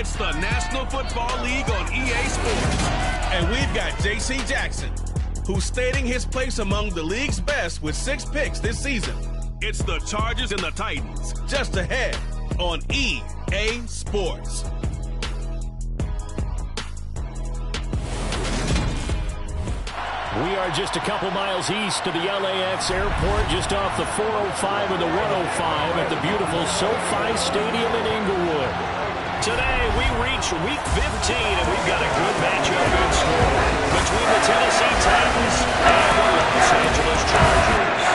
It's the National Football League on EA Sports. And we've got J.C. Jackson, who's stating his place among the league's best with 6 picks this season. It's the Chargers and the Titans, just ahead on EA Sports. We are just a couple miles east of the LAX airport, just off the 405 and the 105 at the beautiful SoFi Stadium in Inglewood. Today, we reach Week 15, and we've got a good matchup in store between the Tennessee Titans and the Los Angeles Chargers.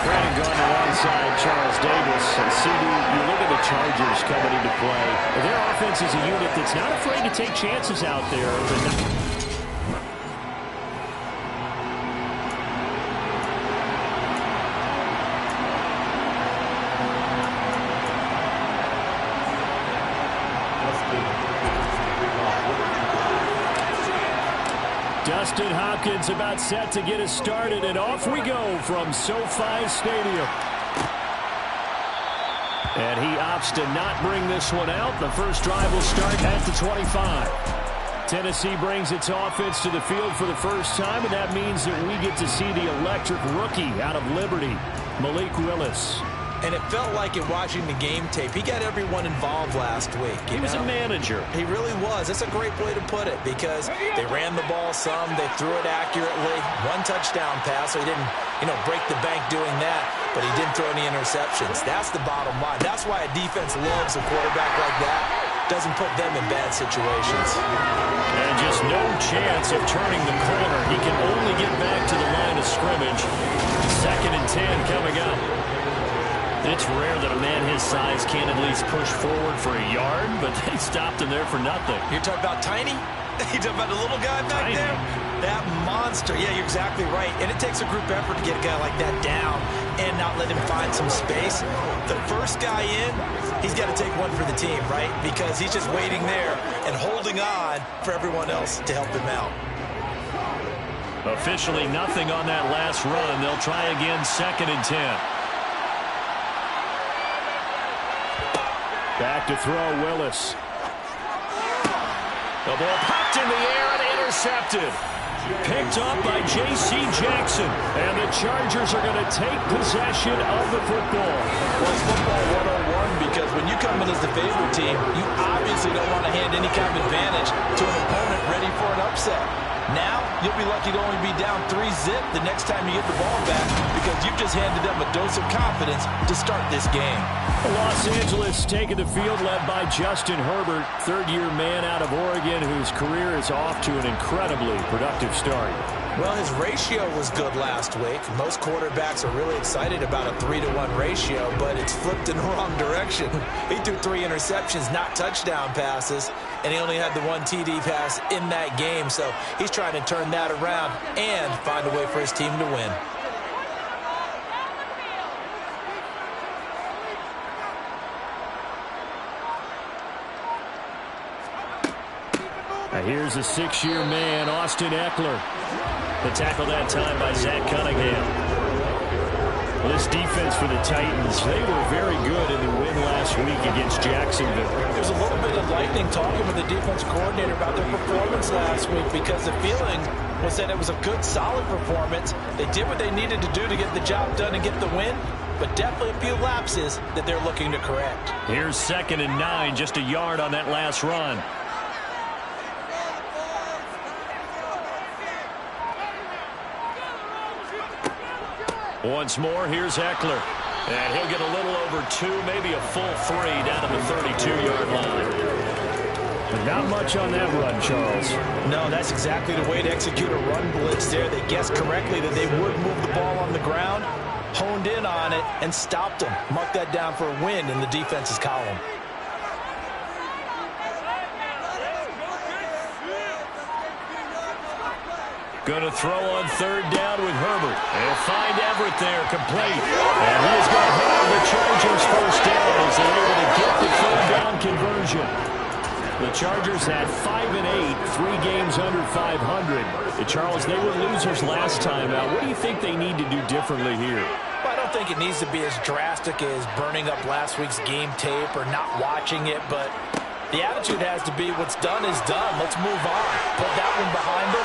Brandon Gardner alongside Charles Davis. And CD, you look at the Chargers coming into play. Their offense is a unit that's not afraid to take chances out there. Dustin Hopkins about set to get us started, and off we go from SoFi Stadium. And he opts to not bring this one out. The first drive will start at the 25. Tennessee brings its offense to the field for the first time, and that means that we get to see the electric rookie out of Liberty, Malik Willis. And it felt like in watching the game tape, he got everyone involved last week. He was a manager. He really was. That's a great way to put it because they ran the ball some, they threw it accurately. 1 touchdown pass, so he didn't, break the bank doing that, but he didn't throw any interceptions. That's the bottom line. That's why a defense loves a quarterback like that. Doesn't put them in bad situations. And just no chance of turning the corner. He can only get back to the line of scrimmage. 2nd and 10 coming up. It's rare that a man his size can't at least push forward for a yard, but they stopped him there for nothing. You're talking about tiny? You're talking about the little guy back there? That monster. Yeah, you're exactly right. And it takes a group effort to get a guy like that down and not let him find some space. The first guy in, he's got to take one for the team, right? Because he's just waiting there and holding on for everyone else to help him out. Officially nothing on that last run. They'll try again 2nd and 10. Back to throw, Willis. The ball popped in the air and intercepted. Picked up by J.C. Jackson. And the Chargers are going to take possession of the football. Well, it's football 101 because when you come in as the favorite team, you obviously don't want to hand any kind of advantage to an opponent ready for an upset. Now, you'll be lucky to only be down 3-zip the next time you get the ball back because you've just handed them a dose of confidence to start this game. Los Angeles taking the field led by Justin Herbert, 3rd-year man out of Oregon whose career is off to an incredibly productive start. Well, his ratio was good last week. Most quarterbacks are really excited about a 3-to-1 ratio, but it's flipped in the wrong direction. He threw 3 interceptions, not touchdown passes, and he only had the 1 TD pass in that game. So he's trying to turn that around and find a way for his team to win. Now here's a 6-year man, Austin Eckler. The tackle that time by Zach Cunningham. This defense for the Titans, they were very good in the win last week against Jacksonville. There's a little bit of lightning talking with the defense coordinator about their performance last week because the feeling was that it was a good, solid performance. They did what they needed to do to get the job done and get the win, but definitely a few lapses that they're looking to correct. Here's 2nd and 9, just a yard on that last run. Once more, here's Eckler. And he'll get a little over 2, maybe a full 3 down to the 32-yard line. But not much on that run, Charles. No, that's exactly the way to execute a run blitz there. They guessed correctly that they would move the ball on the ground, honed in on it, and stopped them. Mark that down for a win in the defense's column. Going to throw on 3rd down with Herbert. They'll find Everett there, complete. And he's going to have the Chargers first down as they're able to get the 3rd down conversion. The Chargers had 5-8, 3 games under 500. Charles, they were losers last time out. What do you think they need to do differently here? Well, I don't think it needs to be as drastic as burning up last week's game tape or not watching it, but the attitude has to be what's done is done. Let's move on. Put that one behind them,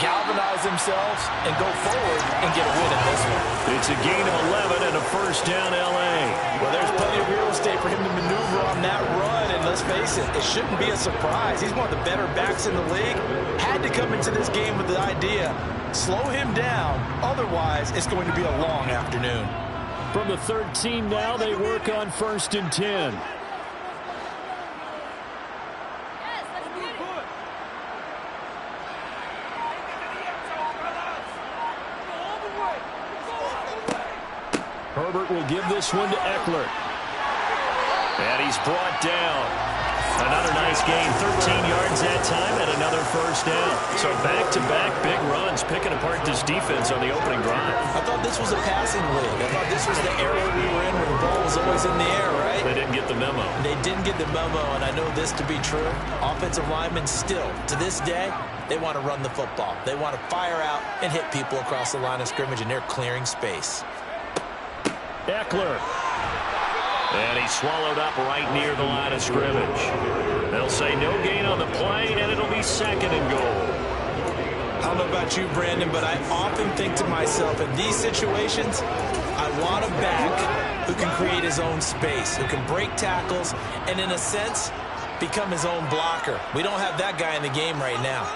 galvanize themselves, and go forward and get a win in this one. It's a gain of 11 and a first down, L.A. Well, there's plenty of real estate for him to maneuver on that run, and let's face it, it shouldn't be a surprise. He's one of the better backs in the league. Had to come into this game with the idea, slow him down, otherwise it's going to be a long afternoon. From the 13 now, they work on 1st and 10. Herbert will give this one to Eckler. And he's brought down. Another nice gain, 13 yards that time, and another first down. So back-to-back big runs, picking apart this defense on the opening drive. I thought this was a passing league. I thought this was the era we were in where the ball was always in the air, right? They didn't get the memo. They didn't get the memo, and I know this to be true. Offensive linemen still, to this day, they want to run the football. They want to fire out and hit people across the line of scrimmage, and they're clearing space. Eckler. And he's swallowed up right near the line of scrimmage. They'll say no gain on the play, and it'll be 2nd and goal. I don't know about you, Brandon, but I often think to myself, in these situations, I want a back who can create his own space, who can break tackles, and in a sense, become his own blocker. We don't have that guy in the game right now.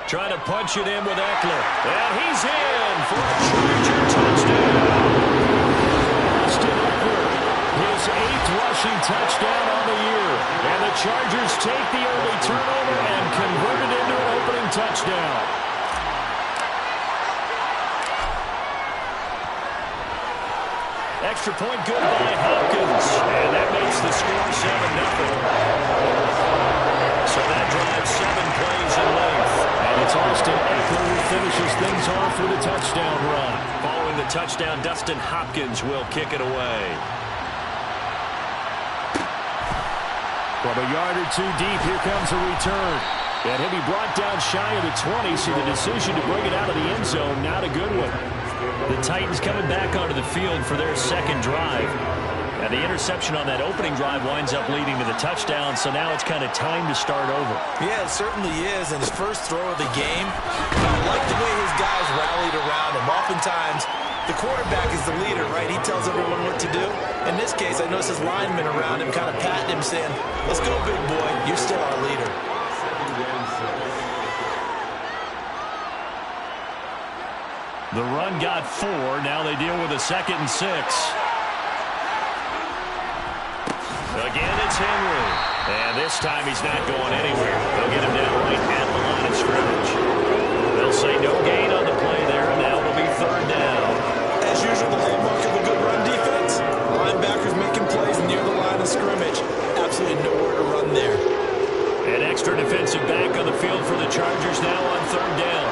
Trying to punch it in with Eckler. And he's in for a Charger touchdown. Austin Eckler, his 8th rushing touchdown on the year. And the Chargers take the early turnover and convert it into an opening touchdown. Extra point good by Hopkins. And that makes the score 7-0. So that drives 7 plays in length. And it's Austin Eckler who finishes things off with a touchdown run. Following the touchdown, Dustin Hopkins will kick it away. From a yard or two deep, here comes a return. And he'll be brought down shy of the 20, so the decision to bring it out of the end zone, not a good one. The Titans coming back onto the field for their 2nd drive. And the interception on that opening drive winds up leading to the touchdown, so now it's kind of time to start over. Yeah, it certainly is. And his first throw of the game, I like the way his guys rallied around him. Oftentimes, the quarterback is the leader, right? He tells everyone what to do. In this case, I notice his linemen around him kind of patting him, saying, let's go, big boy. You're still our leader. The run got 4. Now they deal with a 2nd and 6. Again, it's Henry. And this time he's not going anywhere. They'll get him down right at the line of scrimmage. They'll say no gain on the play there, and now it'll be 3rd down. As usual, the hallmark of a good run defense. Linebackers making plays near the line of scrimmage. Absolutely nowhere to run there. An extra defensive back on the field for the Chargers now on 3rd down.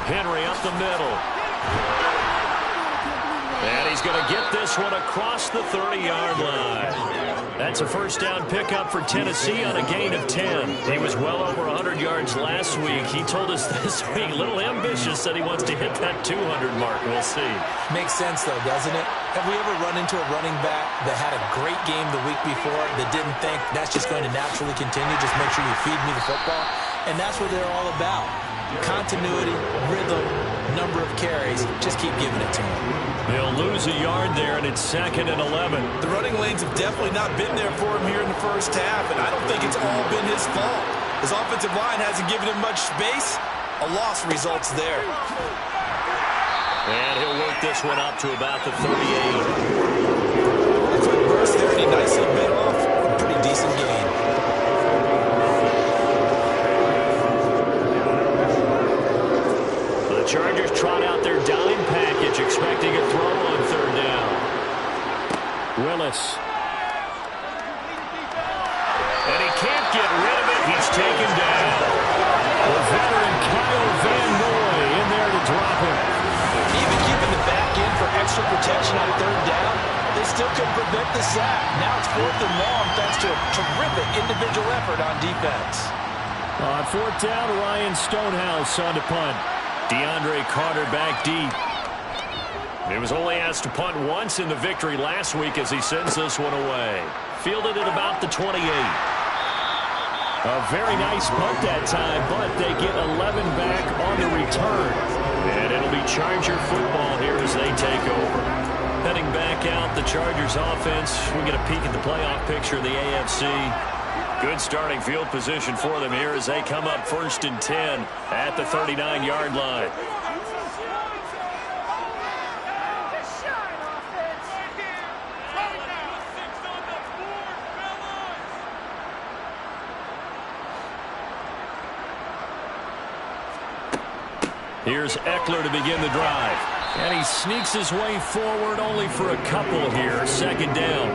Henry up the middle. And he's going to get this one across the 30-yard line. That's a first down pickup for Tennessee on a gain of 10. He was well over 100 yards last week. He told us this week, a little ambitious, that he wants to hit that 200 mark. We'll see. Makes sense, though, doesn't it? Have we ever run into a running back that had a great game the week before that didn't think that's just going to naturally continue? Just make sure you feed me the football. And that's what they're all about. Continuity, rhythm, number of carries. Just keep giving it to him. They'll lose a yard there, and it's 2nd and 11. The running lanes have definitely not been there for him here in the first half, and I don't think it's all been his fault. His offensive line hasn't given him much space. A loss results there. And he'll work this one up to about the 38. A quick burst there, and he nicely bit off a pretty decent gain. Chargers trot out their dime package, expecting a throw on 3rd down. Willis. And he can't get rid of it. He's taken down. The veteran Kyle Van Noy in there to drop him. Even keeping the back in for extra protection on 3rd down, they still couldn't prevent the sack. Now it's 4th and long thanks to a terrific individual effort on defense. On 4th down, Ryan Stonehouse on to punt. DeAndre Carter back deep. He was only asked to punt once in the victory last week as he sends this one away. Fielded at about the 28. A very nice punt that time, but they get 11 back on the return. And it'll be Charger football here as they take over. Heading back out, the Chargers offense. We get a peek at the playoff picture of the AFC. Good starting field position for them here as they come up 1st and 10 at the 39-yard line. Here's Eckler to begin the drive. And he sneaks his way forward only for a couple here. 2nd down.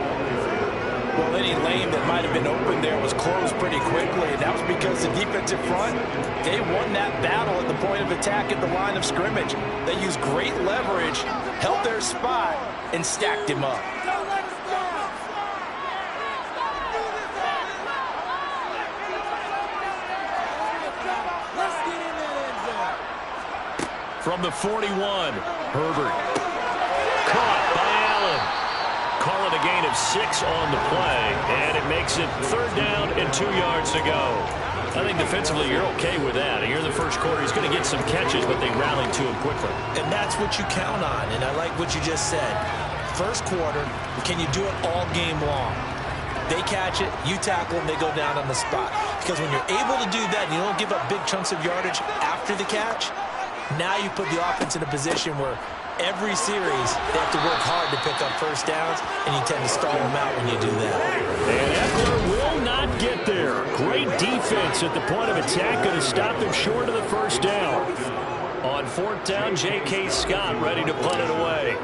Well, any lane that might have been open there was closed pretty quickly. And that was because the defensive front, they won that battle at the point of attack at the line of scrimmage. They used great leverage, held their spot, and stacked him up. From the 41, Herbert. Caught by Allen. Call it a gain of 6 on the play, and it makes it 3rd down and 2 yards to go. I think defensively you're okay with that. Here in the first quarter, he's going to get some catches, but they rallied to him quickly. And that's what you count on, and I like what you just said. First quarter, can you do it all game long? They catch it, you tackle them, they go down on the spot. Because when you're able to do that and you don't give up big chunks of yardage after the catch, now you put the offense in a position where every series they have to work hard to pick up first downs, and you tend to stall them out when you do that. And Eckler will not get there. Great defense at the point of attack, going to stop them short of the first down. On 4th down, J.K. Scott ready to punt it away.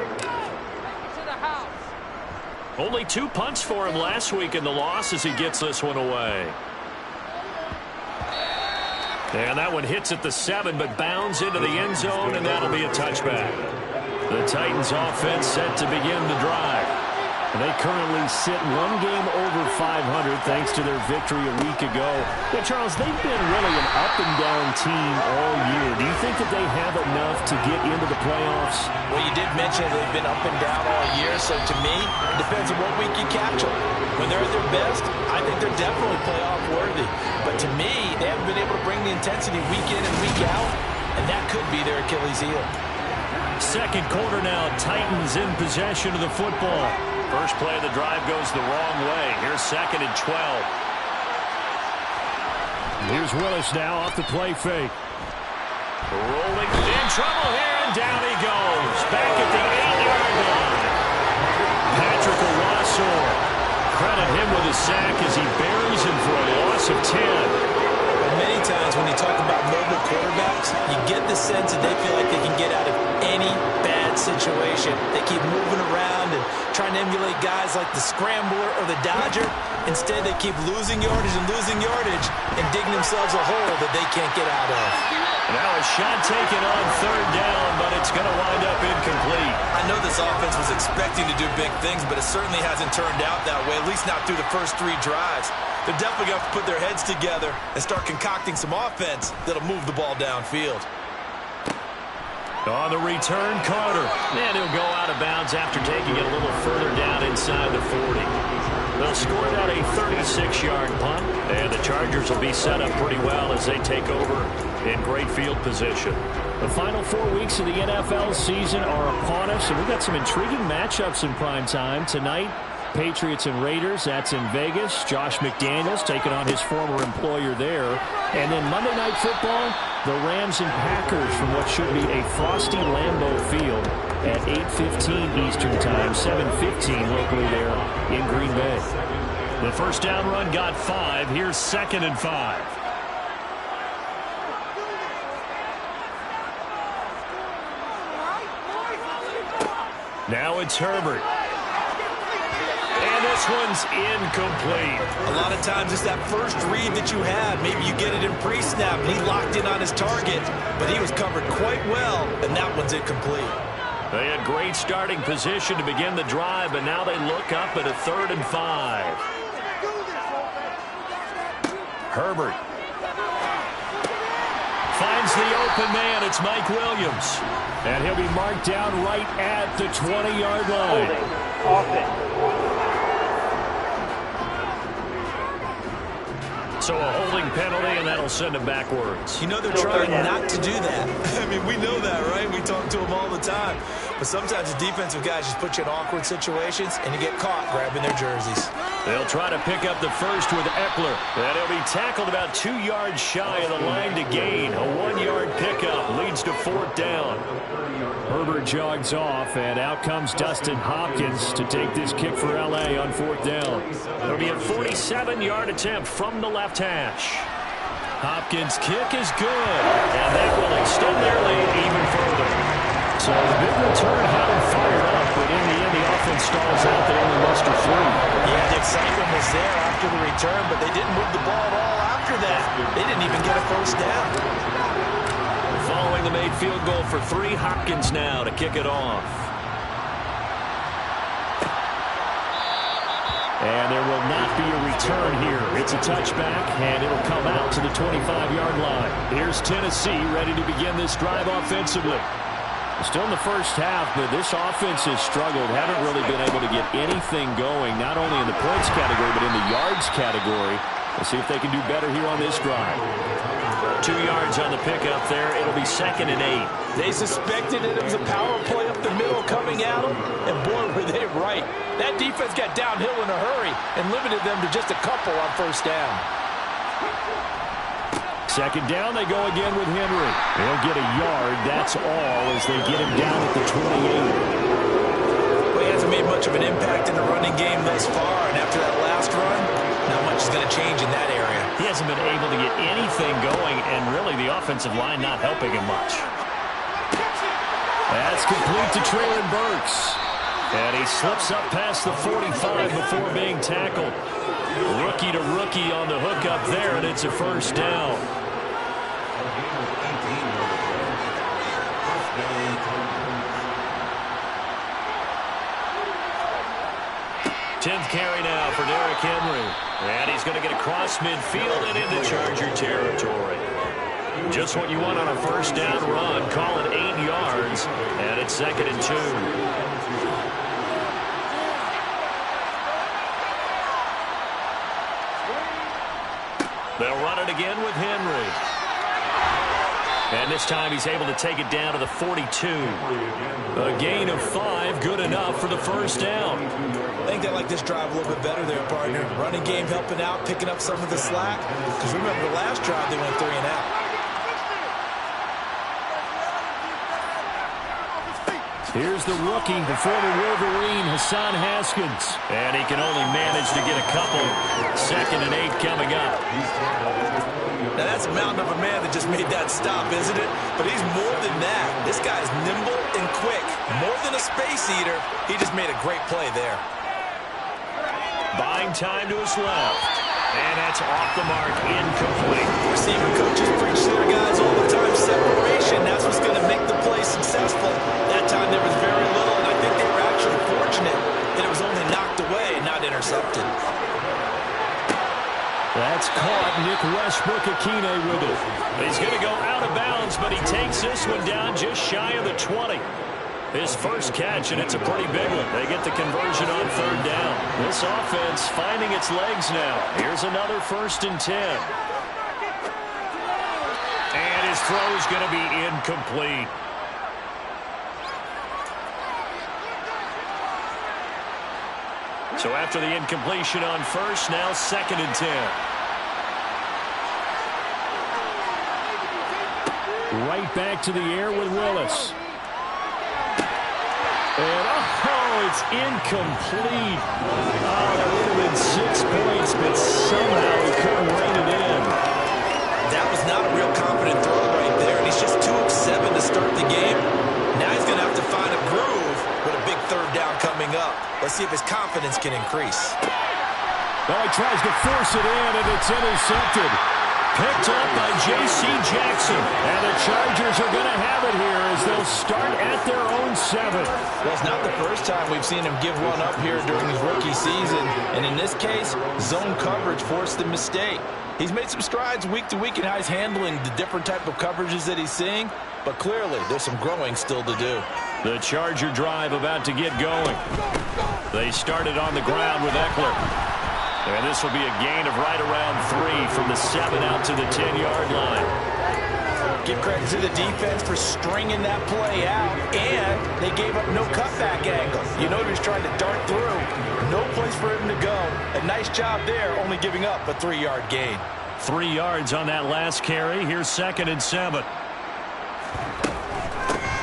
Only 2 punts for him last week in the loss as he gets this one away. And that one hits at the 7, but bounds into the end zone, and that'll be a touchback. The Titans offense set to begin the drive. They currently sit 1 game over 500 thanks to their victory a week ago. Yeah, Charles, they've been really an up-and-down team all year. Do you think that they have enough to get into the playoffs? Well, you did mention they've been up and down all year, so to me, it depends on what week you catch them. When they're at their best, I think they're definitely playoff worthy. But to me, they haven't been able to bring the intensity week in and week out, and that could be their Achilles heel. 2nd quarter now, Titans in possession of the football. First play of the drive goes the wrong way. Here's 2nd and 12. Here's Willis now off the play fake. Rolling in trouble here, and down he goes. Back at the 8-yard line. Patrick Owasor. Credit him with a sack as he buries him for a loss of 10. Many times when you talk about mobile quarterbacks, you get the sense that they feel like they can get out of any bad situation. They keep moving around and trying to emulate guys like the Scrambler or the Dodger. Instead, they keep losing yardage and digging themselves a hole that they can't get out of. Now a shot taken on 3rd down, but it's going to wind up incomplete. I know this offense was expecting to do big things, but it certainly hasn't turned out that way, at least not through the first 3 drives. They're definitely going to have to put their heads together and start concocting some offense that'll move the ball downfield. On the return, Carter. And he'll go out of bounds after taking it a little further down inside the 40. They'll score it out a 36-yard punt, and the Chargers will be set up pretty well as they take over in great field position. The final 4 weeks of the NFL season are upon us, and we've got some intriguing matchups in prime time. Tonight, Patriots and Raiders, that's in Vegas. Josh McDaniels taking on his former employer there. And then Monday Night Football, the Rams and Packers from what should be a frosty Lambeau Field at 8:15 Eastern Time, 7:15 locally there in Green Bay. The first down run got 5. Here's 2nd and 5. Now it's Herbert. And this one's incomplete. A lot of times it's that first read that you have. Maybe you get it in pre-snap, and he locked in on his target, but he was covered quite well, and that one's incomplete. They had great starting position to begin the drive, but now they look up at a 3rd and 5. Herbert. finds the open man. It's Mike Williams. And he'll be marked down right at the 20-yard line. So a holding penalty, and that'll send him backwards. You know they're trying not to do that. I mean, we know that, right? We talk to them all the time. But sometimes the defensive guys just put you in awkward situations, and you get caught grabbing their jerseys. They'll try to pick up the first with Eckler. And he'll be tackled about 2 yards shy of the line to gain. A 1-yard pickup leads to 4th down. Herbert jogs off, and out comes Dustin Hopkins to take this kick for L.A. on 4th down. It'll be a 47-yard attempt from the left hash. Hopkins' kick is good, and that will extend their lead even further. So the big return had him fired up, but in the end, the offense stalls out. They only muster 3. Yeah, the excitement was there after the return, but they didn't move the ball at all after that. They didn't even get a first down. Following the made field goal for 3, Hopkins now to kick it off. And there will not be a return here. It's a touchback, and it'll come out to the 25-yard line. Here's Tennessee ready to begin this drive offensively. Still in the first half, but this offense has struggled. Haven't really been able to get anything going, not only in the points category, but in the yards category. We'll see if they can do better here on this drive. 2 yards on the pickup there. It'll be 2nd and 8. They suspected it was a power play up the middle coming at them, and boy, were they right. That defense got downhill in a hurry and limited them to just a couple on first down. 2nd down, they go again with Henry. They'll get a yard, that's all, as they get him down at the 28. Well, he hasn't made much of an impact in the running game thus far, and after that last run, not much is going to change in that area. He hasn't been able to get anything going, and really the offensive line not helping him much. That's complete to Traylon Burks. And he slips up past the 45 before being tackled. Rookie to rookie on the hookup there, and it's a first down. 10th carry now for Derrick Henry. And he's going to get across midfield and into Charger territory. Just what you want on a first down run. Call it 8 yards, and it's 2nd and 2. They'll run it again with Henry. And this time he's able to take it down to the 42. A gain of 5, good enough for the first down. I think they like this drive a little bit better there, partner. Running game helping out, picking up some of the slack. Because remember the last drive they went 3 and out. Here's the rookie, the former Wolverine, Hassan Haskins. And he can only manage to get a couple. 2nd and 8 coming up. Now that's a mountain of a man that just made that stop, isn't it? But he's more than that. This guy's nimble and quick. More than a space eater, he just made a great play there. Buying time to his left. And that's off the mark, incomplete. Receiver coaches preach to their guys all the time. Separation, that's what's going to make the play successful. That time there was very little, and I think they were actually fortunate that it was only knocked away, not intercepted. That's caught. Nick Westbrook-Akine with it. He's going to go out of bounds, but he takes this one down just shy of the 20. His first catch, and it's a pretty big one. They get the conversion on 3rd down. This offense finding its legs now. Here's another 1st and 10. And his throw is going to be incomplete. So after the incompletion on 1st, now 2nd and 10. Right back to the air with Willis. And, oh, it's incomplete. Oh, that would have been 6 points, but somehow he couldn't rein it in. That was not a real confident throw right there, and he's just 2 of 7 to start the game. Now he's going to have to find a groove with a big 3rd down coming up. Let's see if his confidence can increase. Well, he tries to force it in, and it's intercepted. Picked up by J.C. Jackson. And the Chargers are going to have it here as they'll start at their own 7. Well, it's not the first time we've seen him give one up here during his rookie season. And in this case, zone coverage forced the mistake. He's made some strides week to week in how he's handling the different type of coverages that he's seeing. But clearly, there's some growing still to do. The Charger drive about to get going. They started on the ground with Eckler. And this will be a gain of right around 3 from the 7 out to the 10-yard line. Give credit to the defense for stringing that play out, and they gave up no cutback angle. You know he's trying to dart through. No place for him to go. A nice job there, only giving up a 3-yard gain. 3 yards on that last carry. Here's 2nd and 7.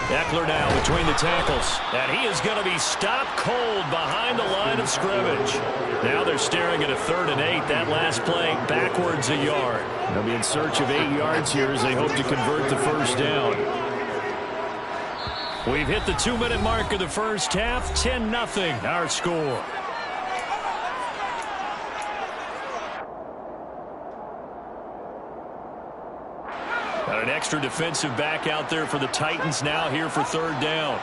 Eckler now between the tackles. And he is going to be stopped cold behind the line of scrimmage. Now they're staring at a 3rd and 8. That last play backwards a yard. They'll be in search of 8 yards here as they hope to convert the first down. We've hit the 2-minute mark of the first half. 10-0 our score. Got an extra defensive back out there for the Titans now here for 3rd down.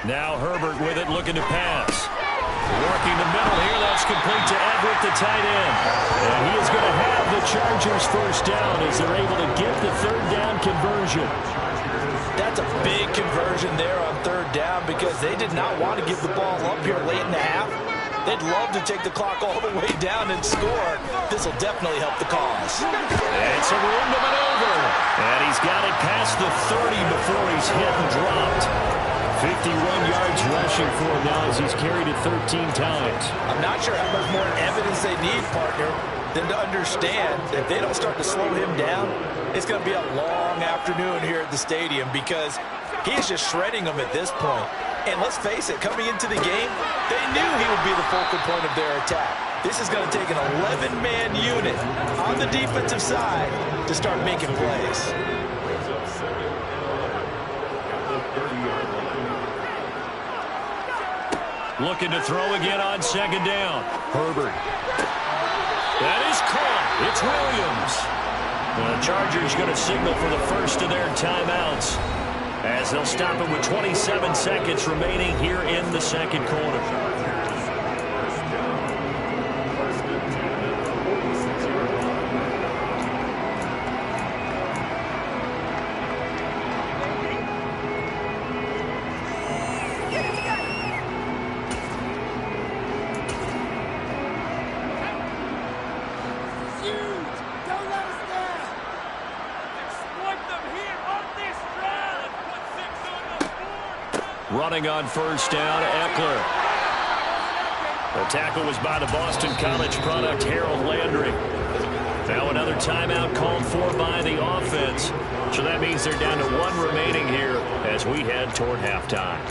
Now Herbert with it, looking to pass. Working the middle here, that's complete to Everett, the tight end. And he is going to have the Chargers first down as they're able to get the 3rd down conversion. That's a big conversion there on 3rd down because they did not want to give the ball up here late in the half. They'd love to take the clock all the way down and score. This will definitely help the cause. It's a room to maneuver. And he's got it past the 30 before he's hit and dropped. 51 yards rushing for him now as he's carried it 13 times. I'm not sure how much more evidence they need, partner, than to understand that if they don't start to slow him down, it's going to be a long afternoon here at the stadium because he's just shredding them at this point. And let's face it, coming into the game, they knew he would be the focal point of their attack. This is going to take an 11-man unit on the defensive side to start making plays. Looking to throw again on 2nd down. Herbert. That is caught. It's Williams. The Chargers going to signal for the first of their timeouts as they'll stop it with 27 seconds remaining here in the 2nd quarter. Running on 1st down, Eckler. The tackle was by the Boston College product, Harold Landry. Now another timeout called for by the offense. So that means they're down to 1 remaining here as we head toward halftime.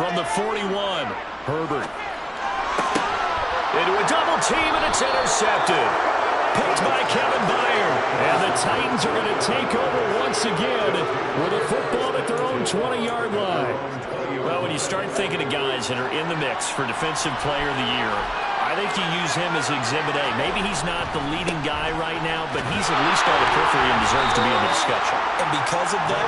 From the 41, Herbert. Into a double team, and it's intercepted. Picked by Kevin Byard. And the Titans are going to take over once again with a football at their own 20-yard line. Well, when you start thinking of guys that are in the mix for Defensive Player of the Year, I think you use him as Exhibit A. Maybe he's not the leading guy right now, but he's at least on the periphery and deserves to be in the discussion. And because of that,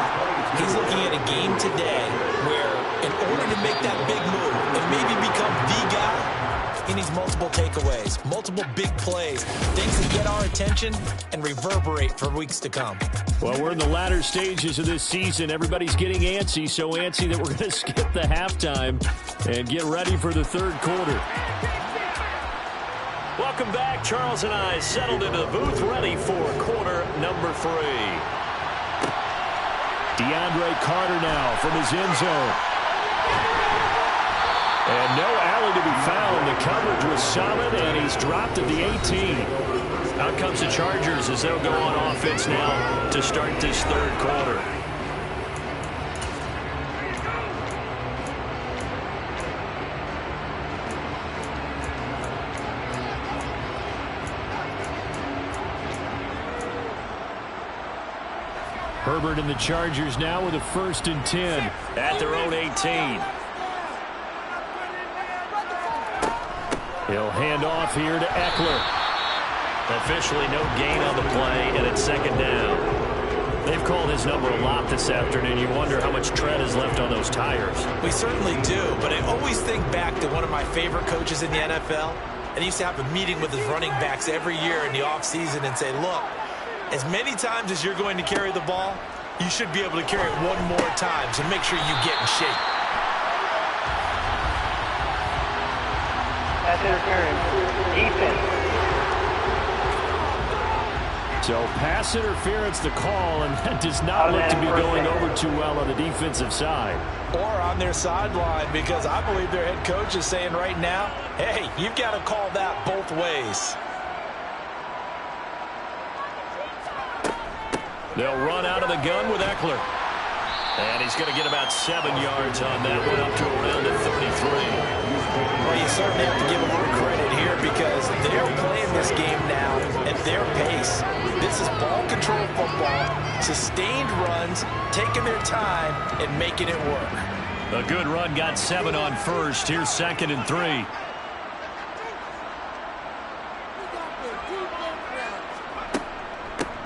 he's looking at a game today where in order to make that big move and maybe become the guy, he needs multiple takeaways, multiple big plays, things that get our attention and reverberate for weeks to come. Well, we're in the latter stages of this season. Everybody's getting antsy, so antsy that we're going to skip the halftime and get ready for the 3rd quarter. Welcome back. Charles and I settled into the booth ready for quarter number 3. DeAndre Carter now from his end zone. And no alley to be found. The coverage was solid, and he's dropped at the 18. Out comes the Chargers as they'll go on offense now to start this third quarter. Herbert and the Chargers now with a 1st and 10 at their own 18. He'll hand off here to Eckler. Officially no gain on the play, and it's 2nd down. They've called his number a lot this afternoon. You wonder how much tread is left on those tires. We certainly do, but I always think back to one of my favorite coaches in the NFL. And he used to have a meeting with his running backs every year in the offseason and say, look, as many times as you're going to carry the ball, you should be able to carry it one more time, so make sure you get in shape. That's interference. Defense. So pass interference the call, and that does not look to be going over too well on the defensive side. Or on their sideline, because I believe their head coach is saying right now, hey, you've got to call that both ways. They'll run out of the gun with Eckler. And he's going to get about 7 yards on that one, up to around the 33. Well, you certainly have to give them a little credit here because they're playing this game now at their pace. This is ball control football, sustained runs, taking their time and making it work. A good run, got 7 on first. Here's 2nd and 3.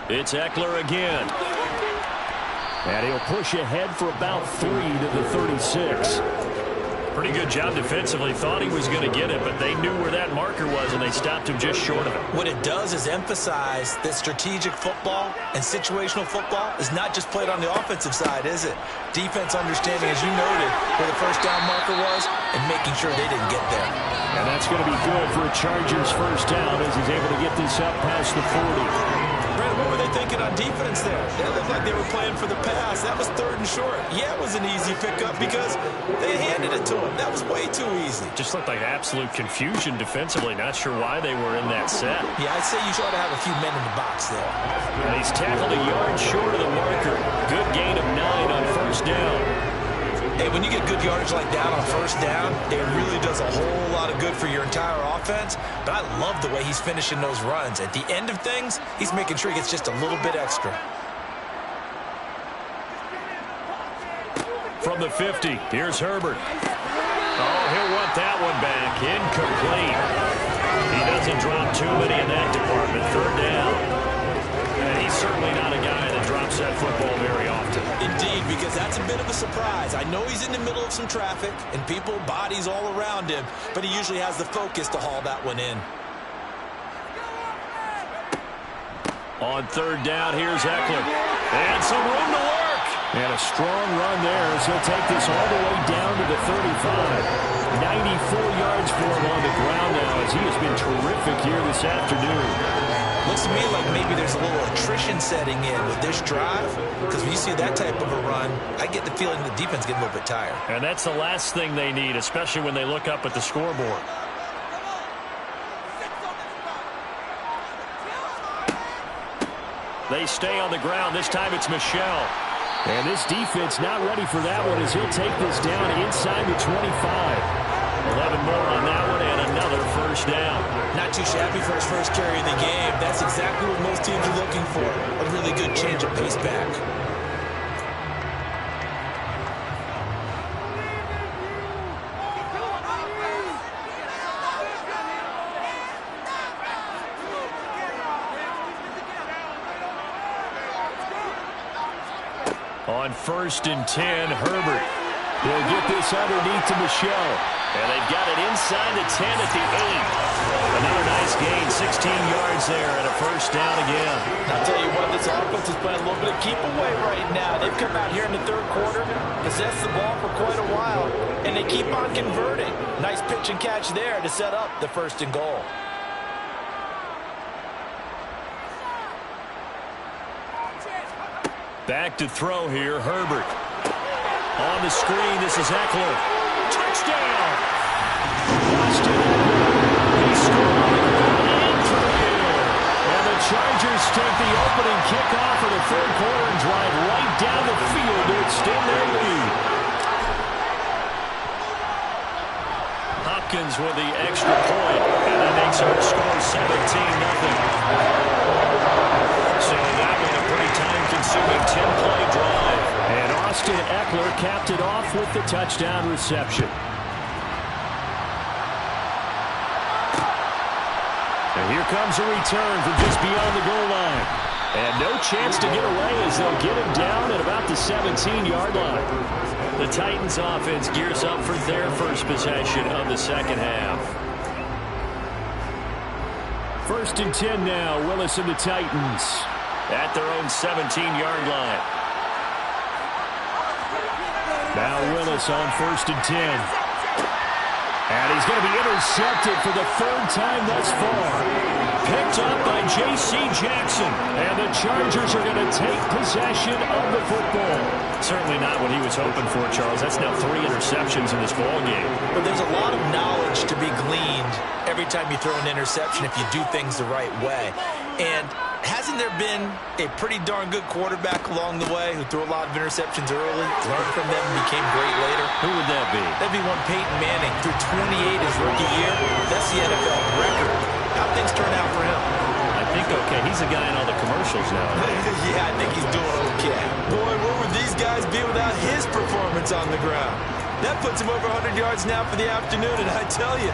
It's Eckler again. And he'll push ahead for about 3 to the 36. Pretty good job defensively. Thought he was going to get it, but they knew where that marker was, and they stopped him just short of it. What it does is emphasize that strategic football and situational football is not just played on the offensive side, is it? Defense understanding, as you noted, where the first down marker was and making sure they didn't get there. And that's going to be good for a Chargers first down as he's able to get this up past the 40. Brad, what were they thinking on defense there? That looked like they were playing for the pass. That was 3rd and short. Yeah, it was an easy pickup because they handed it to him. That was way too easy. Just looked like absolute confusion defensively. Not sure why they were in that set. Yeah, I'd say you ought to have a few men in the box there. And he's tackled a yard short of the marker. Good gain of 9 on first down. Hey, when you get good yardage like that on first down, it really does a whole lot of good for your entire offense. But I love the way he's finishing those runs. At the end of things, he's making sure he gets just a little bit extra. From the 50, here's Herbert. Oh, he'll want that one back. Incomplete. He doesn't drop too many in that department. 3rd down. And he's certainly not a guy that drops that football very often. Indeed, because that's a bit of a surprise. I know he's in the middle of some traffic and people, bodies all around him, but he usually has the focus to haul that one in. On 3rd down, here's Eckler. And some room to work. And a strong run there as he'll take this all the way down to the 35. 94 yards for him on the ground now as he has been terrific here this afternoon. Looks to me like maybe there's a little attrition setting in with this drive, because when you see that type of a run, I get the feeling the defense getting a little bit tired. And that's the last thing they need, especially when they look up at the scoreboard. They stay on the ground. This time it's Michel. And this defense not ready for that one as he'll take this down inside the 25. 11 more on that one and another first down. Not too shabby for his first carry of the game. That's exactly what most teams are looking for. A really good change of pace back. On 1st and 10, Herbert. He'll get this underneath to Michel. And they've got it inside the 10 at the 8. Another nice gain, 16 yards there and a first down again. I'll tell you what, this offense is playing a little bit of keep away right now. They've come out here in the 3rd quarter, possessed the ball for quite a while, and they keep on converting. Nice pitch and catch there to set up the 1st and goal. Back to throw here, Herbert. On the screen, this is Eckler. Touchdown! Austin Eckler. He scored and through the air. And the Chargers take the opening kickoff of the third quarter and drive right down the field to extend their lead. Hopkins with the extra point, and that makes our score 17-0. So that was a pretty time-consuming 10-play drive. And Austin Eckler capped it off with the touchdown reception. And here comes a return from just beyond the goal line. And no chance to get away as they'll get him down at about the 17-yard line. The Titans offense gears up for their first possession of the second half. 1st and 10 now, Willis and the Titans at their own 17-yard line. Now Willis on 1st and 10. And he's going to be intercepted for the 3rd time thus far. Picked up by J.C. Jackson. And the Chargers are going to take possession of the football. Certainly not what he was hoping for, Charles. That's now 3 interceptions in this ball game. But there's a lot of knowledge to be gleaned every time you throw an interception if you do things the right way. And hasn't there been a pretty darn good quarterback along the way who threw a lot of interceptions early, learned from them, and became great later? Who would that be? That'd be one Peyton Manning. Threw 28 his rookie year. That's the NFL record. How'd things turn out for him? I think okay. He's a guy in all the commercials now. Yeah, I think he's doing okay. Boy, where would these guys be without his performance on the ground? That puts him over 100 yards now for the afternoon, and I tell you,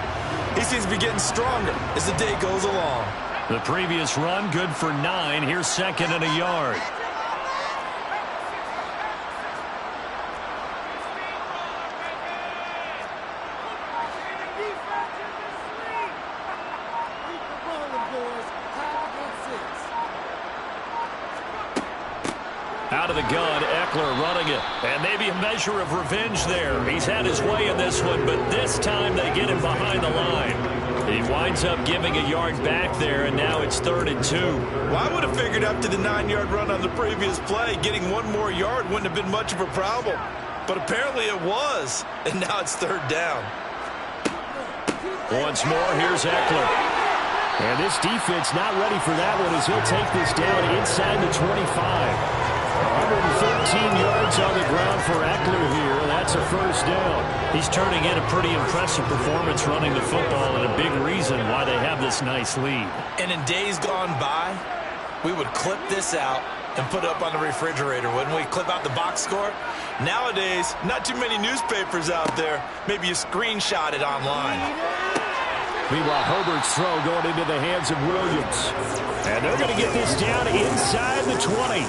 he seems to be getting stronger as the day goes along. The previous run, good for 9. Here's 2nd and a yard. Out of the gun, Eckler running it. And maybe a measure of revenge there. He's had his way in this one, but this time they get him behind the line. He winds up giving a yard back there, and now it's 3rd and 2. Well, I would have figured after the 9-yard run on the previous play, getting 1 more yard wouldn't have been much of a problem. But apparently it was, and now it's 3rd down. Once more, here's Eckler. And this defense not ready for that one as he'll take this down inside the 25. 113 yards on the ground for Eckler here. That's a 1st down. He's turning in a pretty impressive performance running the football, and a big reason why they have this nice lead. And in days gone by, we would clip this out and put it up on the refrigerator, wouldn't we? Clip out the box score. Nowadays, not too many newspapers out there. Maybe you screenshot it online. Meanwhile, Herbert's throw going into the hands of Williams. And they're going to get this down inside the 20.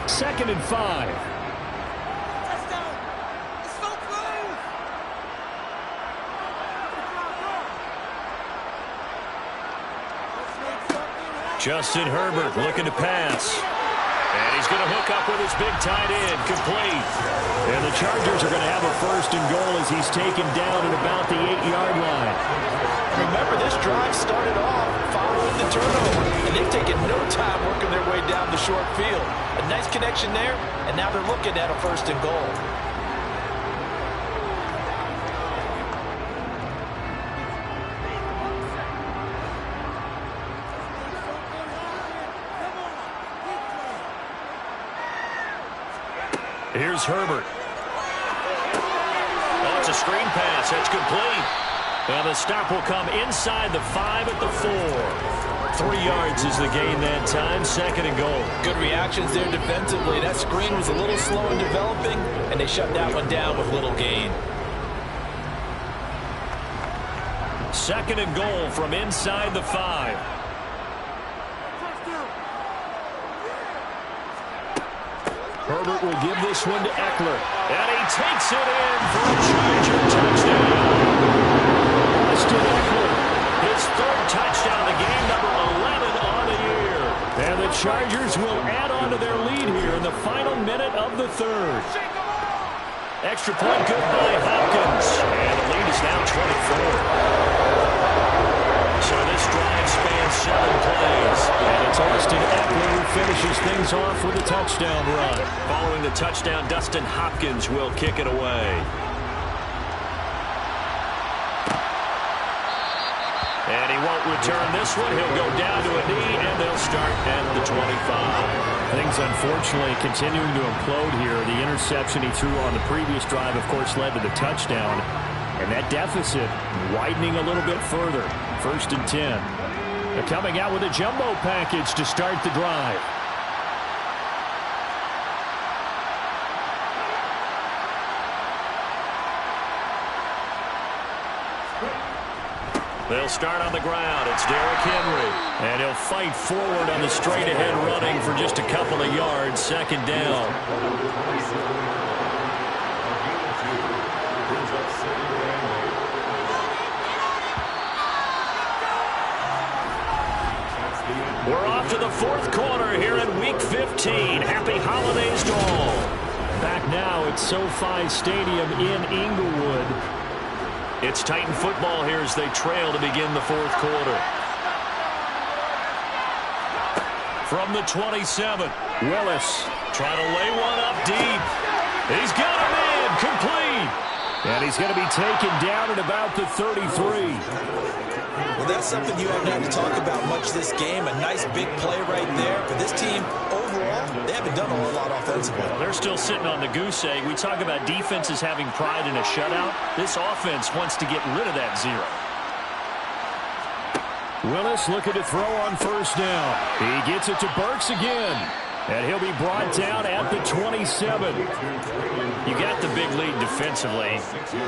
Second and 5. Justin Herbert looking to pass. And he's going to hook up with his big tight end, complete. And the Chargers are going to have a 1st and goal as he's taken down at about the 8-yard line. Remember, this drive started off following the turnover, and they've taken no time working their way down the short field. A nice connection there, and now they're looking at a 1st and goal. Here's Herbert. Oh, it's a screen pass. That's complete. And the stop will come inside the 5 at the 4. 3 yards is the gain that time. 2nd and goal. Good reactions there defensively. That screen was a little slow in developing, and they shut that one down with little gain. 2nd and goal from inside the 5. Herbert will give this one to Eckler. And he takes it in for a Charger touchdown. Austin Eckler, his 3rd touchdown of the game, number 11 on the year. And the Chargers will add on to their lead here in the final minute of the 3rd. Extra point good by Hopkins. And the lead is now 24. So this drive spans 7 plays. And it's Austin Eckler who finishes things off with a touchdown run. Following the touchdown, Dustin Hopkins will kick it away. And he won't return this one. He'll go down to a knee, and they'll start at the 25. Things, unfortunately, continuing to implode here. The interception he threw on the previous drive, of course, led to the touchdown. And that deficit widening a little bit further. 1st and 10. They're coming out with a jumbo package to start the drive. They'll start on the ground. It's Derrick Henry. And he'll fight forward on the straight-ahead running for just a couple of yards. 2nd down. We're off to the 4th quarter here in Week 15. Happy holidays to all. Back now at SoFi Stadium in Inglewood. It's Titan football here as they trail to begin the 4th quarter. From the 27, Willis trying to lay one up deep. He's got a man complete. And he's going to be taken down at about the 33. Well, that's something you haven't had to talk about much this game. A nice big play right there. But this team, overall, they haven't done a whole lot offensively. They're still sitting on the goose egg. We talk about defenses having pride in a shutout. This offense wants to get rid of that 0. Willis looking to throw on 1st down. He gets it to Burks again. And he'll be brought down at the 27. You got the big lead defensively.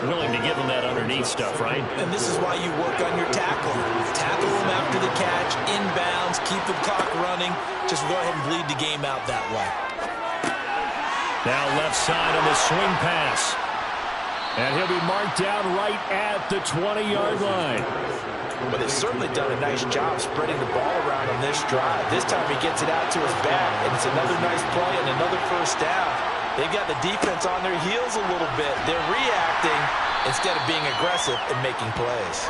Willing to give them that underneath stuff, right? And this is why you work on your tackle. Tackle them after the catch, inbounds, keep the clock running. Just go ahead and bleed the game out that way. Now left side on the swing pass. And he'll be marked down right at the 20-yard line. But they've certainly done a nice job spreading the ball around on this drive. This time he gets it out to his back, and it's another nice play and another 1st down. They've got the defense on their heels a little bit. They're reacting instead of being aggressive and making plays.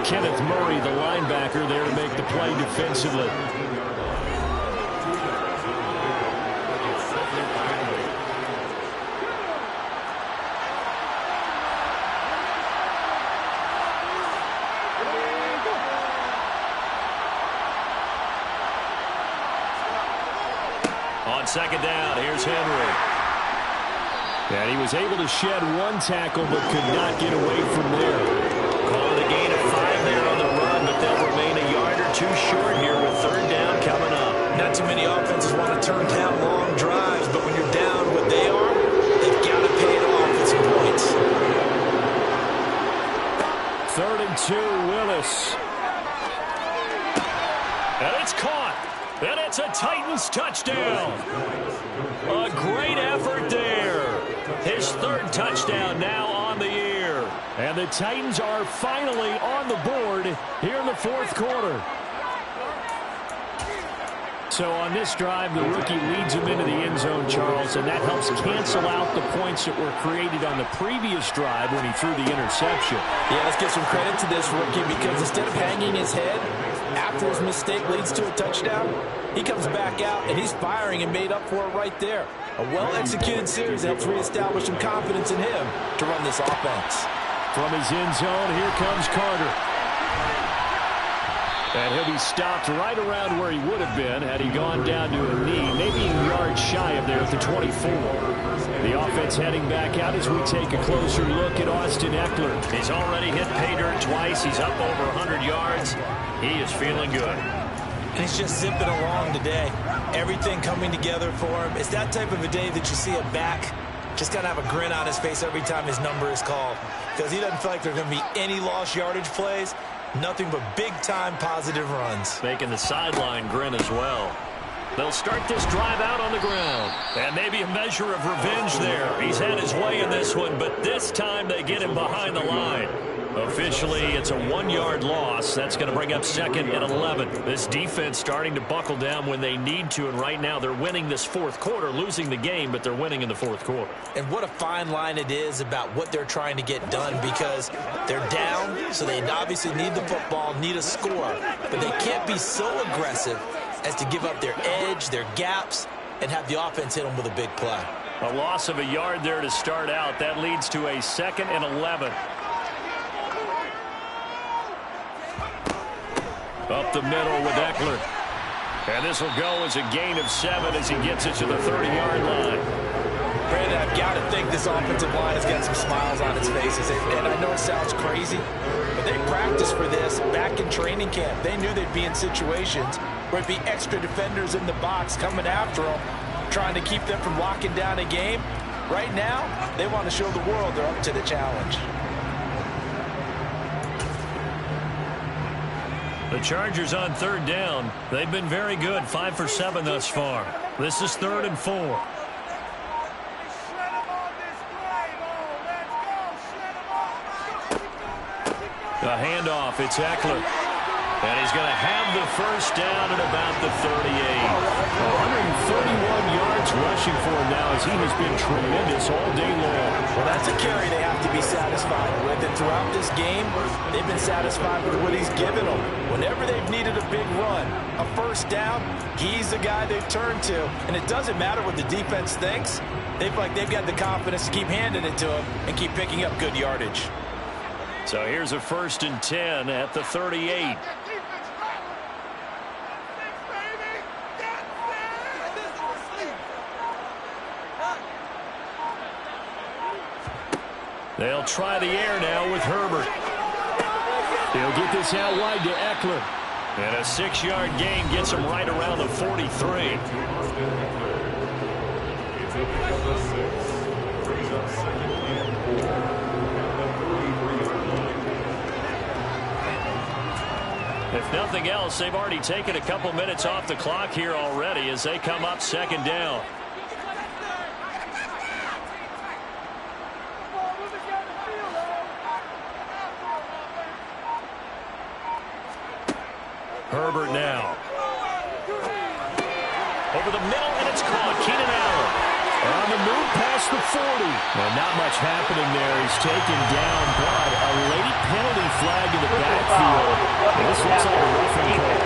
Kenneth Murray, the linebacker, there to make the play defensively. On 2nd down, here's Henry. And he was able to shed 1 tackle but could not get away from there. Calling a gain of 5 there on the run, but they'll remain a yard or 2 short here with 3rd down coming up. Not too many offenses want to turn down long drives, but when you're down what they are, they've got to pay it off with some points. 3rd and 2, Willis. And it's caught. And it's a Titans touchdown. A great effort there. His 3rd touchdown now on the year. And the Titans are finally on the board here in the 4th quarter. So on this drive, the rookie leads him into the end zone, Charles, and that helps cancel out the points that were created on the previous drive when he threw the interception. Yeah, let's give some credit to this rookie because instead of hanging his head after his mistake leads to a touchdown, he comes back out and he's firing and made up for it right there. A well-executed series helps reestablish some confidence in him to run this offense. From his end zone, here comes Carter. And he'll be stopped right around where he would have been had he gone down to a knee, maybe a yard shy of there at the 24. The offense heading back out as we take a closer look at Austin Eckler. He's already hit pay dirt twice. He's up over 100 yards. He is feeling good. And he's just zipping along today. Everything coming together for him. It's that type of a day that you see a back just got to have a grin on his face every time his number is called because he doesn't feel like there are going to be any lost yardage plays. Nothing but big-time positive runs. Making the sideline grin as well. They'll start this drive out on the ground. And maybe a measure of revenge there. He's had his way in this one, but this time they get him behind the line. Officially, it's a 1-yard loss. That's going to bring up 2nd and 11. This defense starting to buckle down when they need to, and right now they're winning this fourth quarter, losing the game, but they're winning in the fourth quarter. And what a fine line it is about what they're trying to get done, because they're down, so they obviously need the football, need a score, but they can't be so aggressive as to give up their edge, their gaps, and have the offense hit them with a big play. A loss of a yard there to start out. That leads to a 2nd and 11. Up the middle with Eckler. And this will go as a gain of 7 as he gets it to the 30-yard line. Brandon, I've got to think this offensive line has got some smiles on its faces. And I know it sounds crazy, but they practiced for this back in training camp. They knew they'd be in situations where it'd be extra defenders in the box coming after them, trying to keep them from locking down a game. Right now, they want to show the world they're up to the challenge. The Chargers on 3rd down. They've been very good, 5 for 7 thus far. This is 3rd and 4. A handoff, it's Eckler. And he's going to have the first down at about the 38. 131 yards rushing for him now, as he has been tremendous all day long. Well, that's a carry they have to be satisfied with. And throughout this game, they've been satisfied with what he's given them. Whenever they've needed a big run, a first down, he's the guy they've turned to. And it doesn't matter what the defense thinks. They've got the confidence to keep handing it to him and keep picking up good yardage. So here's a 1st and 10 at the 38. They'll try the air now with Herbert. He'll get this out wide to Eckler. And a 6-yard gain gets him right around the 43. If nothing else, they've already taken a couple minutes off the clock here already as they come up 2nd down. Herbert now. Over the middle, and it's caught. Keenan Allen on the move past the 40. And not much happening there. He's taken down, but a late penalty flag in the backfield. And this looks like a roughing call.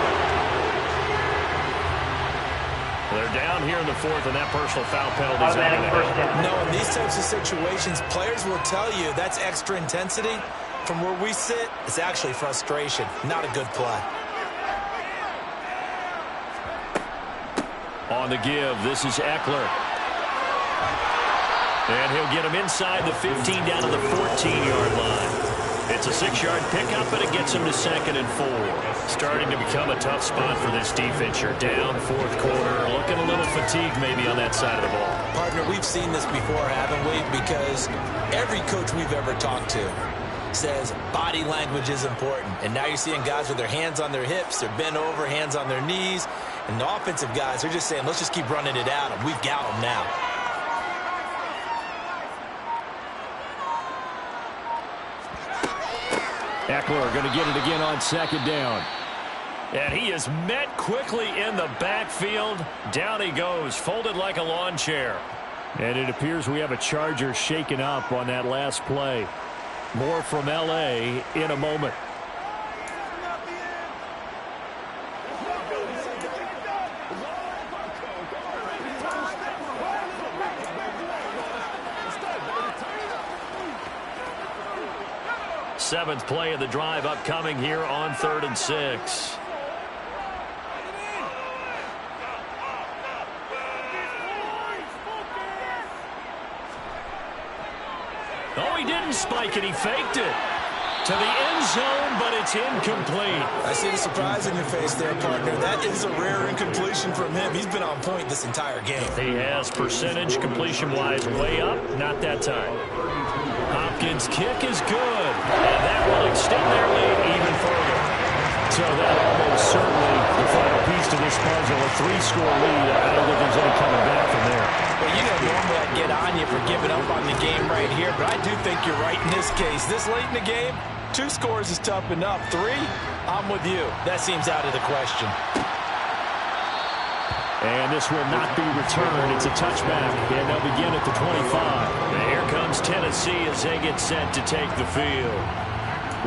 They're down here in the 4th, and that personal foul penalty is not going to help. No, in these types of situations, players will tell you that's extra intensity. From where we sit, it's actually frustration. Not a good play. On the give, this is Eckler. And he'll get him inside the 15 down to the 14-yard line. It's a 6-yard pickup, and it gets him to 2nd and 4. Starting to become a tough spot for this defense. You're down 4th quarter, looking a little fatigued maybe on that side of the ball. Partner, we've seen this before, haven't we? Because every coach we've ever talked to says body language is important. And now you're seeing guys with their hands on their hips, they're bent over, hands on their knees. And the offensive guys are just saying, let's just keep running it out, and we've got them now. Eckler going to get it again on 2nd down. And he is met quickly in the backfield. Down he goes, folded like a lawn chair. And it appears we have a Charger shaken up on that last play. More from L.A. in a moment. Seventh play of the drive upcoming here on 3rd and 6. Oh, he didn't spike it. He faked it to the end zone, but it's incomplete. I see the surprise in your face there, partner. That is a rare incompletion from him. He's been on point this entire game. He has percentage completion-wise way up. Not that time. Hopkins' kick is good, and that will extend their lead even further. So that almost certainly the final piece to this puzzle, a 3-score lead. I don't think there's any coming back from there. Well, you know, normally I'd get on you for giving up on the game right here, but I do think you're right in this case. This late in the game, 2 scores is tough enough. 3, I'm with you. That seems out of the question. And this will not be returned. It's a touchback, and they'll begin at the 25. And here comes Tennessee as they get set to take the field.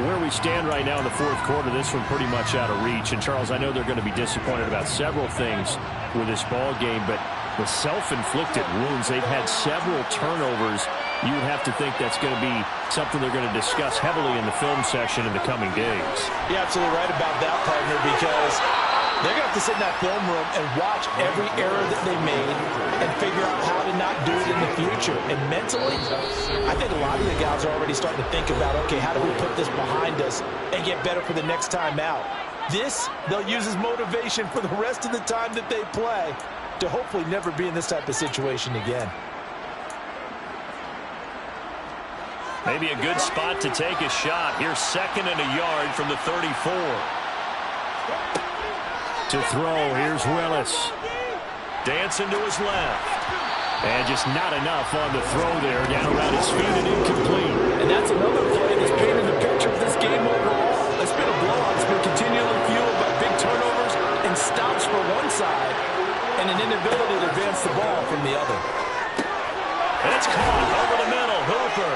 Where we stand right now in the fourth quarter, this one pretty much out of reach. And, Charles, I know they're going to be disappointed about several things with this ball game, but the self-inflicted wounds, they've had several turnovers. You would have to think that's going to be something they're going to discuss heavily in the film session in the coming days. You're absolutely right about that, partner, because they're going to have to sit in that film room and watch every error that they made and figure out how to not do it in the future. And mentally, I think a lot of the guys are already starting to think about, okay, how do we put this behind us and get better for the next time out? This, they'll use as motivation for the rest of the time that they play to hopefully never be in this type of situation again. Maybe a good spot to take a shot. Here's 2nd and a yard from the 34. To throw, here's Willis. Dancing to his left. And just not enough on the throw there. Down around his feet and incomplete. And that's another play that's painted the picture of this game overall. It's been a blowout. It's been continually fueled by big turnovers and stops for one side and an inability to advance the ball from the other. And it's caught over the middle. Hooper.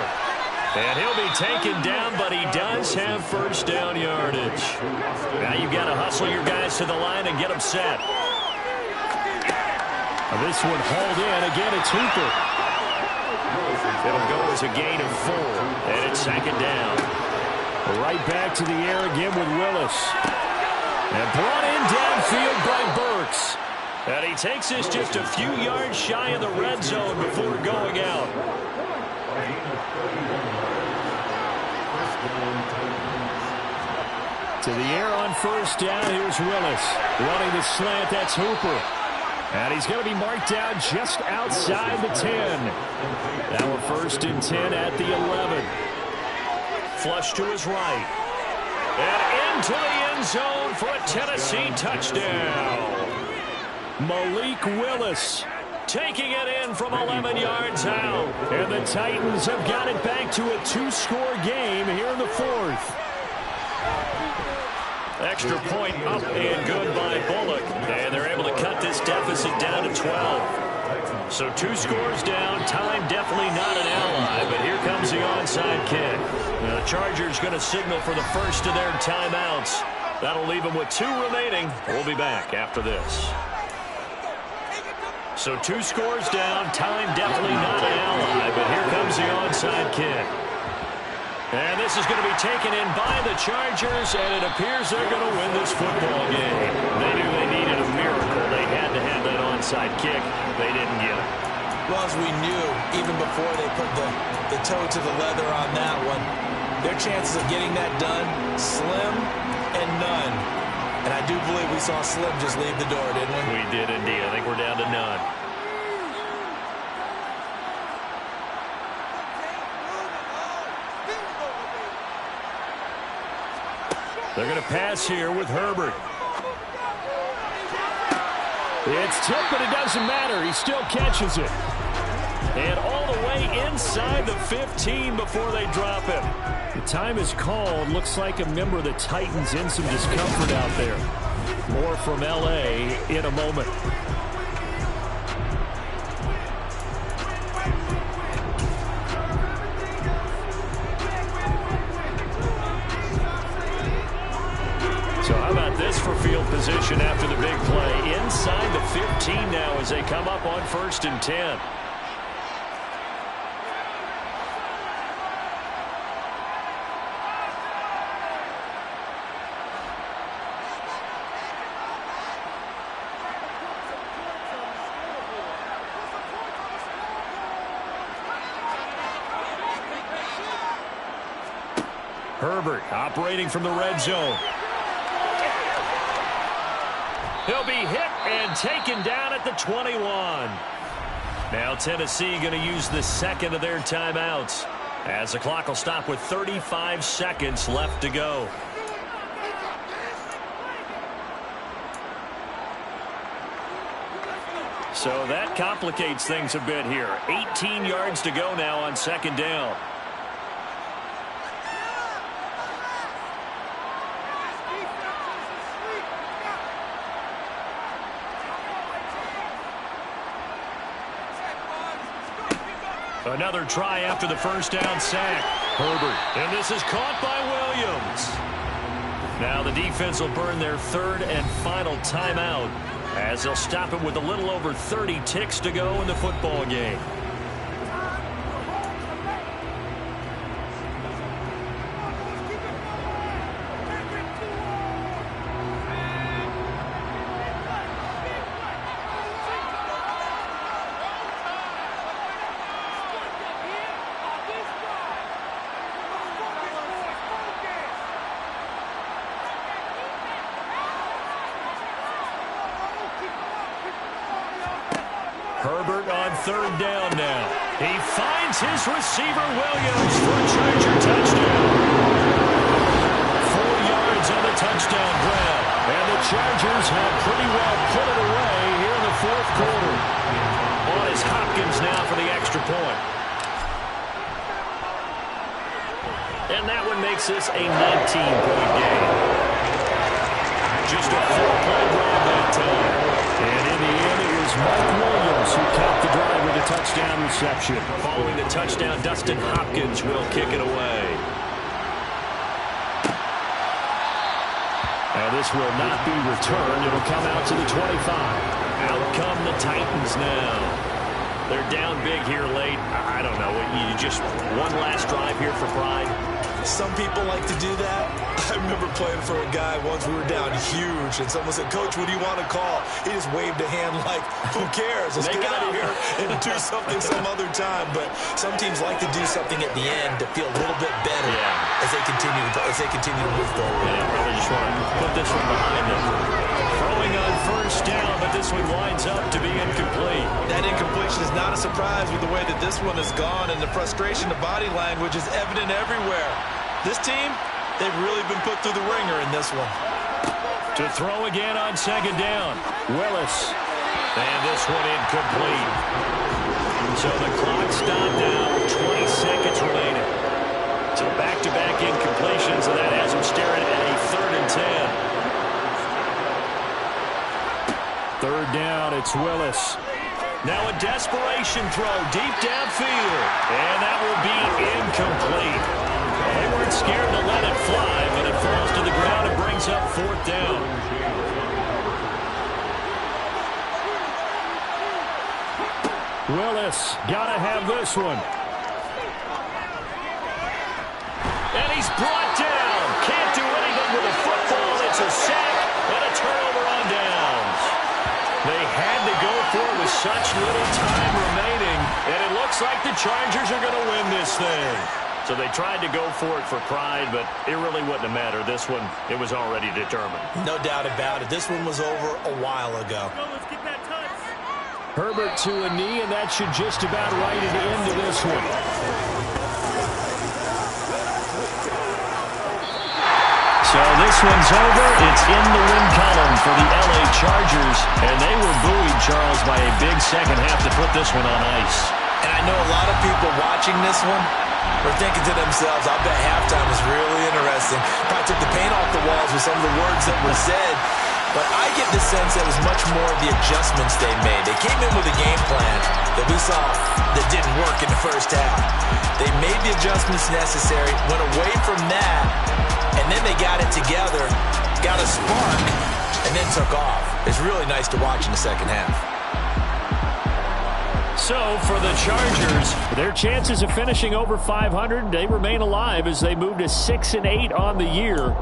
And he'll be taken down, but he does have first down yardage. Now you've got to hustle your guys to the line and get them set. This one hauled in. Again, it's Hooper. It'll go as a gain of 4, and it's 2nd down. Right back to the air again with Willis. And brought in downfield by Burks. And he takes this just a few yards shy of the red zone before going out. To the air on first down, here's Willis. Running the slant, that's Hooper. And he's going to be marked down just outside the 10. Now a 1st and 10 at the 11. Flush to his right. And into the end zone for a Tennessee touchdown. Malik Willis taking it in from 11 yards out. And the Titans have got it back to a 2-score game here in the 4th. Extra point up and good by Bullock. And they're able to cut this deficit down to 12. So 2 scores down. Time definitely not an ally, but here comes the onside kick. Now the Chargers going to signal for the first of their timeouts. That'll leave them with 2 remaining. We'll be back after this. So 2 scores down. Time definitely not an ally, but here comes the onside kick. And this is going to be taken in by the Chargers, and it appears they're going to win this football game. They knew they needed a miracle. They had to have that onside kick. They didn't get it. Well, as we knew, even before they put the toe to the leather on that one, their chances of getting that done, slim and none. And I do believe we saw Slim just leave the door, didn't we? We did indeed. I think we're down to none. They're going to pass here with Herbert. It's tipped, but it doesn't matter. He still catches it. And all the way inside the 15 before they drop him. The time is called. Looks like a member of the Titans in some discomfort out there. More from L.A. in a moment. So how about this for field position after the big play? Inside the 15 now as they come up on 1st and 10. Herbert operating from the red zone. He'll be hit and taken down at the 21. Now Tennessee going to use the 2nd of their timeouts as the clock will stop with 35 seconds left to go. So that complicates things a bit here. 18 yards to go now on 2nd down. Another try after the first down sack. Herbert. And this is caught by Williams. Now the defense will burn their third and final timeout as they'll stop it with a little over 30 ticks to go in the football game. Herbert on third down now. He finds his receiver Williams for a Charger touchdown. 4 yards on the touchdown grab. And the Chargers have pretty well put it away here in the fourth quarter. On is Hopkins now for the extra point. And that one makes this a 19-point game. Just a 4-play drive that time. And in the end, it was Mike Williams who capped the drive with a touchdown reception. Following the touchdown, Dustin Hopkins will kick it away. And this will not be returned. It'll come out to the 25. Out come the Titans now. They're down big here late. I don't know. You just one last drive here for pride. Some people like to do that. I remember playing for a guy once. We were down huge, and someone said, "Coach, what do you want to call?" He just waved a hand like, "Who cares? Let's get out of here and do something some other time." But some teams like to do something at the end to feel a little bit better as they continue to move forward. Yeah, probably just want to put this one behind them. Throwing on first down, but this one winds up to be incomplete. That incompletion is not a surprise with the way that this one has gone, and the frustration of body language is evident everywhere. This team, they've really been put through the ringer in this one. To throw again on second down. Willis. And this one incomplete. So the clock stopped now. 20 seconds remaining. So back-to-back incompletions, and that has them staring at a 3rd and 10. Third down, it's Willis. Now a desperation throw deep downfield. And that will be incomplete. They weren't scared to let it fly, but it falls to the ground and brings up 4th down. Willis, gotta have this one. And he's brought down. Can't do anything with a football. It's a sack and a turnover on downs. They had to go for it with such little time remaining, and it looks like the Chargers are going to win this thing. So they tried to go for it for pride, but it really wouldn't have mattered. This one, it was already determined. No doubt about it. This one was over a while ago. Herbert to a knee, and that should just about write it into this one. So this one's over. It's in the win column for the LA Chargers, and they were buoyed, Charles, by a big second half to put this one on ice. And I know a lot of people watching this one are thinking to themselves, I bet halftime was really interesting. Probably took the paint off the walls with some of the words that were said. But I get the sense that it was much more of the adjustments they made. They came in with a game plan that we saw that didn't work in the first half. They made the adjustments necessary, went away from that, and then they got it together, got a spark, and then took off. It's really nice to watch in the second half. So for the Chargers, their chances of finishing over 500, they remain alive as they move to 6-8 on the year.